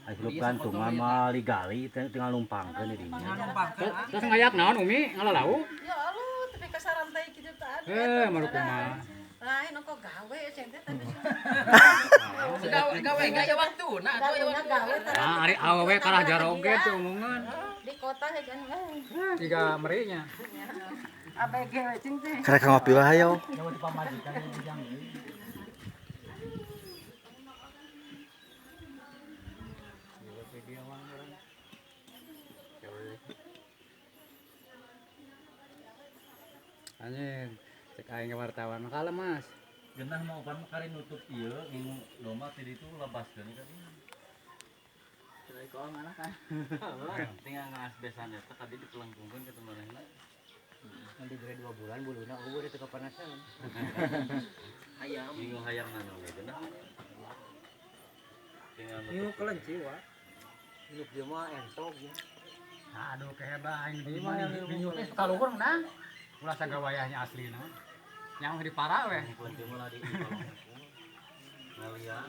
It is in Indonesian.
Hirup gantungan mah ligali tinggal numpangkeun di dinya. Terus ngayak naon Umi ngalalau? Ya Allah, tapi kasaran teh kitu teh ada. Malu kumaha. Lain ongko gawe ceng teh tapi. Gawe enggak ya waktu nah gawe teh. Ah, ari awewe kalah jaroge teh omongan. Di kota hegan Tiga merinya. ABG we ceng teh. Karek ngopi wae yo. Jawa di pamajikan di bujang deui. Anjing, cek aing ke wartawan makala Mas. Genah mau pan kari nutup ieu ngingu domba teh ditu lebaskeun ka dieu. Cerai kau mana kan? Tinggal ngasbesan eta ka dieu dipelengkungkeun ka temanehna. Nanti beri 2 bulan buluna eueuh teu kapanasan. Ayam. Minggu hayam nanu ge genah. Tinggal Ieu nutup. kelenci wa. Hidup dia mah entok ya. Aduh kehebah ini mah bingung teh suka luhur nah. Ulah sagawayahnya aslina. Yang di para weh. Kelenci mah di kolong. Ngalian.